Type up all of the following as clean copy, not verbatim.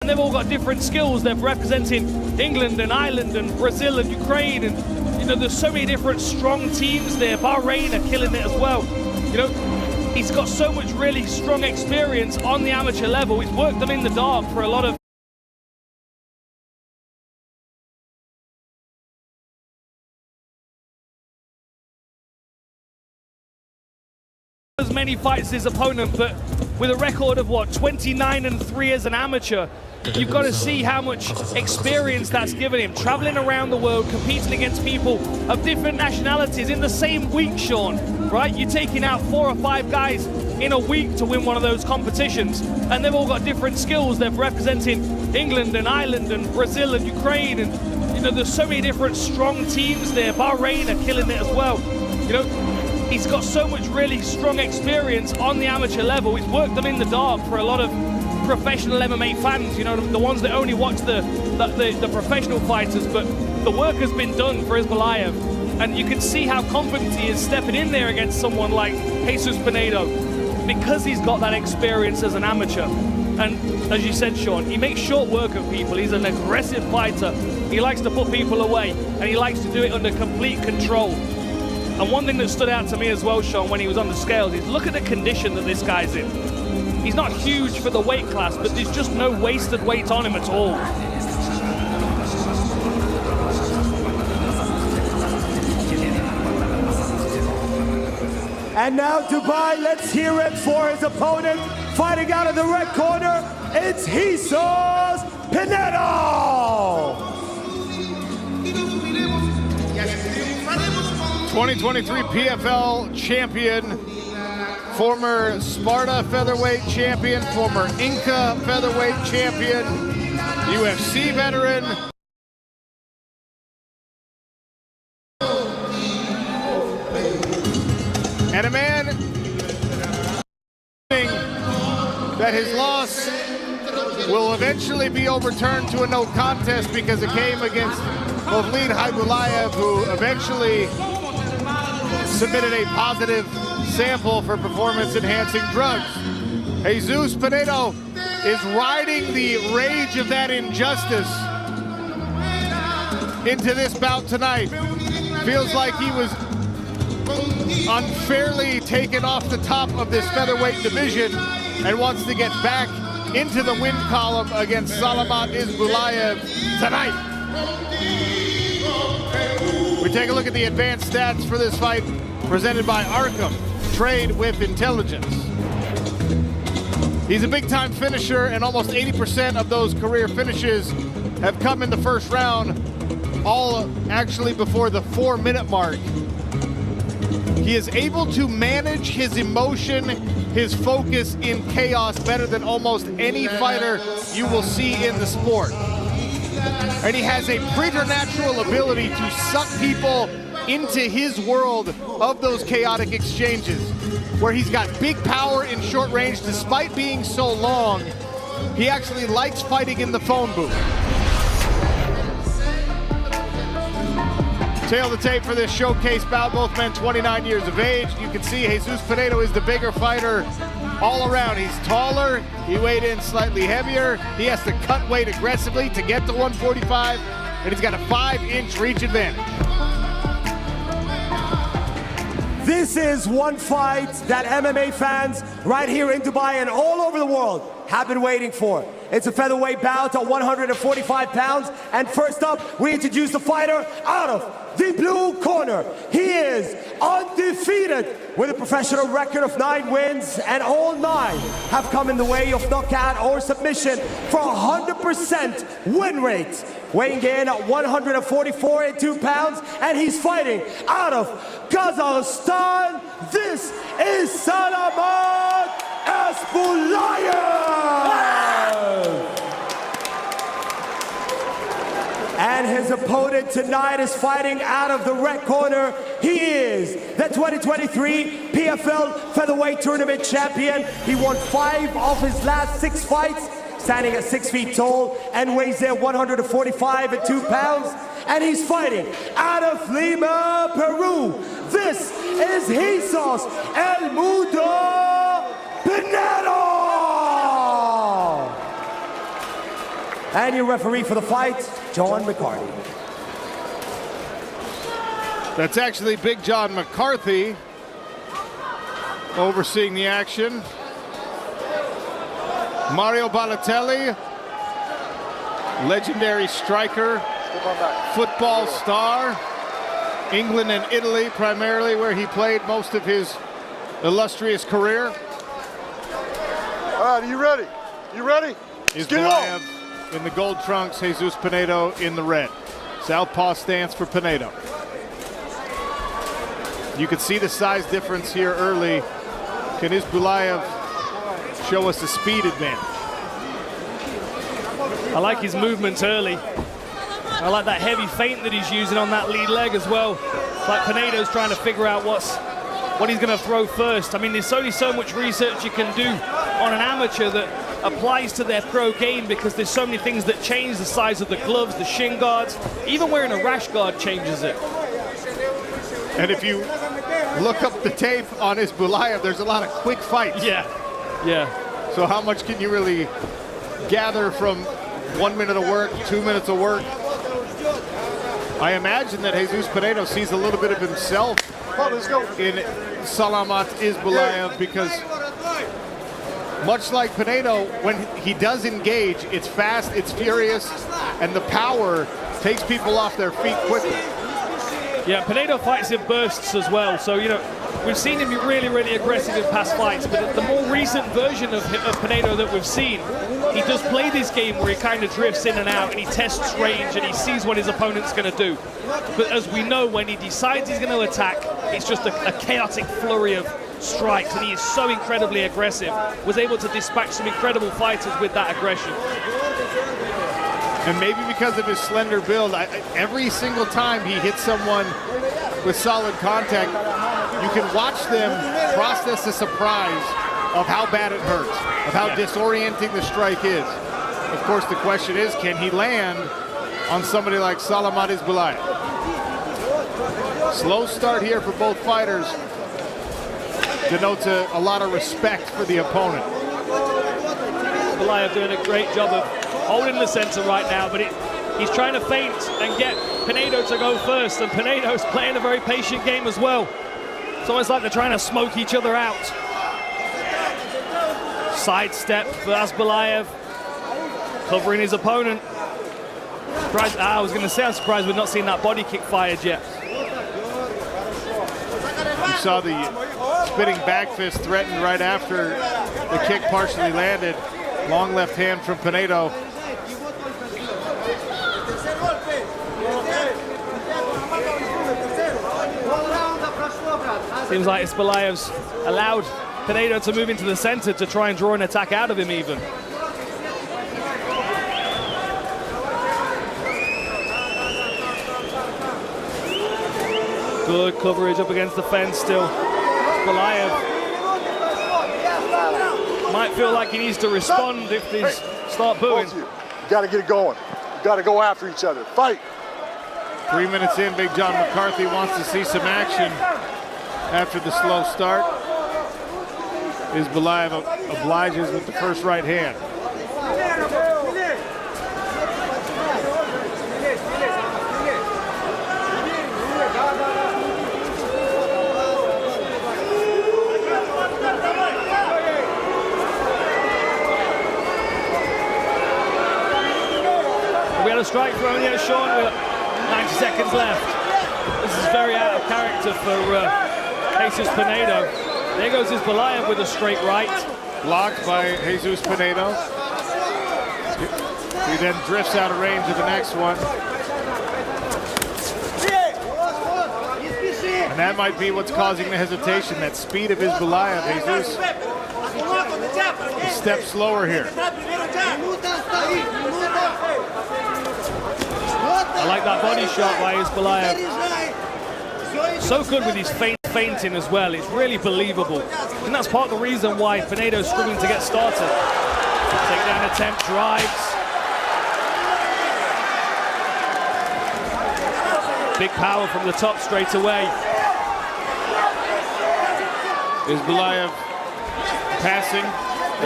And they've all got different skills. They're representing England and Ireland and Brazil and Ukraine, and you know, there's so many different strong teams there. Bahrain are killing it as well. You know, he's got so much really strong experience on the amateur level. He's worked them in the dark for a lot of as many fights as his opponent, but with a record of what, 29-3 as an amateur, you've got to see how much experience that's given him, traveling around the world, competing against people of different nationalities in the same week, Sean, right? You're taking out 4 or 5 guys in a week to win one of those competitions, and they've all got different skills. They're representing England and Ireland and Brazil and Ukraine, and you know, there's so many different strong teams there. Bahrain are killing it as well. You know, he's got so much really strong experience on the amateur level. He's worked them in the dark for a lot of professional MMA fans, you know, the ones that only watch the professional fighters, but the work has been done for Isbulaev, and you can see how confident he is stepping in there against someone like Hesus Pinedo, because he's got that experience as an amateur. And as you said, Sean, he makes short work of people. He's an aggressive fighter. He likes to put people away, and he likes to do it under complete control. And one thing that stood out to me as well, Sean, when he was on the scales, is look at the condition that this guy's in. He's not huge for the weight class, but there's just no wasted weight on him at all. And now Dubai, let's hear it for his opponent. Fighting out of the red corner, it's Hesus Pinedo! 2023 PFL champion, former Sparta featherweight champion, former Inca featherweight champion, UFC veteran. And a man that his loss will eventually be overturned to a no contest because it came against Isbulaev, who eventually submitted a positive sample for performance-enhancing drugs. Hesus Pinedo is riding the rage of that injustice into this bout tonight. Feels like he was unfairly taken off the top of this featherweight division and wants to get back into the win column against Salamat Isbulaev tonight. We take a look at the advanced stats for this fight presented by Arkham, trade with intelligence. He's a big-time finisher, and almost 80% of those career finishes have come in the first round, all actually before the 4-minute mark. He is able to manage his emotion, his focus in chaos better than almost any fighter you will see in the sport. And he has a preternatural ability to suck people into his world of those chaotic exchanges, where he's got big power in short range. Despite being so long, he actually likes fighting in the phone booth. Tail the tape for this showcase bout, both men 29 years of age. You can see Hesus Pinedo is the bigger fighter all around. He's taller, he weighed in slightly heavier, he has to cut weight aggressively to get to 145, and he's got a 5-inch reach advantage. This is one fight that MMA fans right here in Dubai and all over the world have been waiting for. It's a featherweight bout at 145 pounds. And first up, we introduce the fighter out of the blue corner. He is undefeated with a professional record of 9 wins, and all 9 have come in the way of knockout or submission for 100% win rate. Weighing in at 144.2 pounds, and he's fighting out of Kazakhstan. This is Salamat Isbulaev! And his opponent tonight is fighting out of the red corner. He is the 2023 PFL Featherweight Tournament champion. He won 5 of his last 6 fights, standing at 6 feet tall and weighs in 145.2 pounds. And he's fighting out of Lima, Peru. This is Hesus El Mudo Pinedo! And your referee for the fight, John McCarthy. That's actually Big John McCarthy overseeing the action. Mario Balotelli, legendary striker, football star, England and Italy primarily, where he played most of his illustrious career. All right, are you ready? You ready? Isbulaev in the gold trunks, Hesús Pinedo in the red. Southpaw stance for Pinedo. You can see the size difference here early. Can Isbulaev show us the speed advantage? I like his movements early. I like that heavy feint that he's using on that lead leg as well. It's like Pinedo's trying to figure out what he's going to throw first. I mean, there's only so much research you can do on an amateur that applies to their pro game, because there's so many things that change: the size of the gloves, the shin guards, even wearing a rash guard changes it. And if you look up the tape on Isbulaev, there's a lot of quick fights. Yeah, yeah. So how much can you really gather from 1 minute of work, 2 minutes of work? I imagine that Hesús Pinedo sees a little bit of himself in Salamat Isbulaev, because much like Pinedo, when he does engage, it's fast, it's furious, and the power takes people off their feet quickly. Yeah, Pinedo fights in bursts as well, so, you know, we've seen him be really, really aggressive in past fights, but the more recent version of Pinedo that we've seen, he does play this game where he kind of drifts in and out, and he tests range, and he sees what his opponent's going to do. But as we know, when he decides he's going to attack, it's just a chaotic flurry of strikes, and he is so incredibly aggressive. Was able to dispatch some incredible fighters with that aggression. And maybe because of his slender build, every single time he hits someone with solid contact, you can watch them process the surprise of how bad it hurts, of how disorienting the strike is. Of course, the question is, can he land on somebody like Salamat Isbulaev? Slow start here for both fighters denotes a lot of respect for the opponent. Isbulaev doing a great job of holding the center right now, but he's trying to feint and get Pinedo to go first, and Pinedo's playing a very patient game as well. It's almost like they're trying to smoke each other out. Sidestep for Isbulaev, covering his opponent. I was going to say, I'm surprised we've not seen that body kick fired yet. You saw the spinning back fist threatened right after the kick partially landed. Long left hand from Pinedo. Seems like Isbulaev's allowed Pinedo to move into the center to try and draw an attack out of him even. Good coverage up against the fence still. Isbulaev might feel like he needs to respond if they start booing. You got to get it going. You got to go after each other. Fight. 3 minutes in, Big John McCarthy wants to see some action after the slow start. Isbulaev obliges with the first right hand. We had a strike thrown yet, Sean, with 90 seconds left. This is very out of character for Hesús Pinedo. There goes Isbulaev with a straight right. Blocked by Hesús Pinedo. He then drifts out of range of the next one. And that might be what's causing the hesitation, that speed of Isbulaev. Hesús a step slower here. I like that body shot by Isbulaev. So good with his feinting as well. It's really believable. And that's part of the reason why Pinedo's struggling to get started. Takedown attempt, drives. Big power from the top straight away. Isbulaev passing,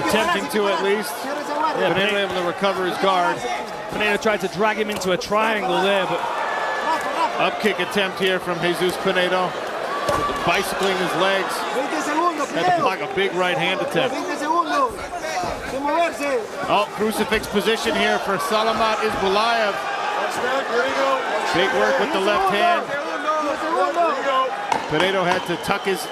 attempting to at least. Yeah, Pinedo able to recover his guard. Pinedo tried to drag him into a triangle there, but Up kick attempt here from Jesus Pinedo. Bicycling his legs. Had to block a big right hand attempt. Oh, crucifix position here for Salamat Isbulaev. Big work with the left hand. Pinedo had to tuck his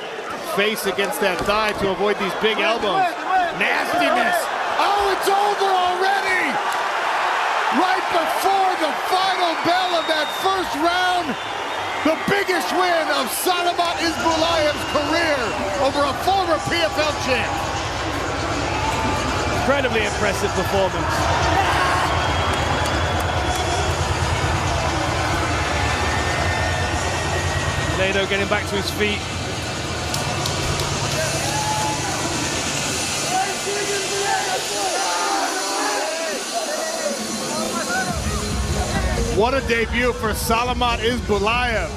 face against that thigh to avoid these big elbows. Nastiness. Oh, it's over already! Right before the final bell of that first round, the biggest win of Salamat Isbulaev's career over a former PFL champ. incredibly impressive performance. Pinedo getting back to his feet. What a debut for Salamat Isbulaev.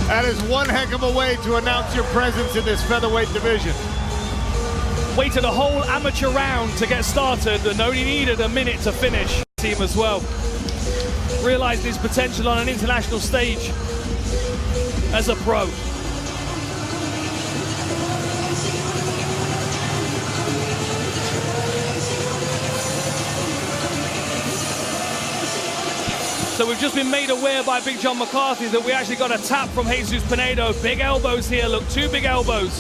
That is one heck of a way to announce your presence in this featherweight division. Waited a whole amateur round to get started and only needed a minute to finish. Team as well. Realized his potential on an international stage as a pro. So we've just been made aware by Big John McCarthy that we actually got a tap from Jesus Pinedo. Big elbows here, look, two big elbows.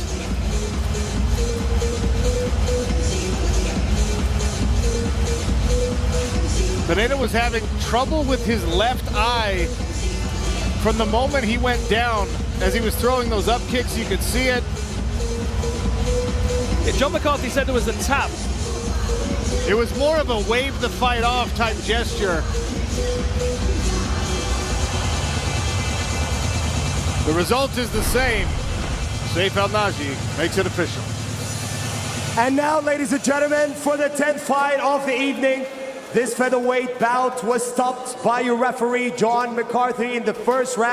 Pinedo was having trouble with his left eye from the moment he went down. As he was throwing those up kicks, you could see it. Yeah, John McCarthy said there was a tap. It was more of a wave the fight off type gesture. The result is the same. Saif Al-Naji makes it official. And now, ladies and gentlemen, for the 10th fight of the evening, this featherweight bout was stopped by your referee, John McCarthy, in the first round.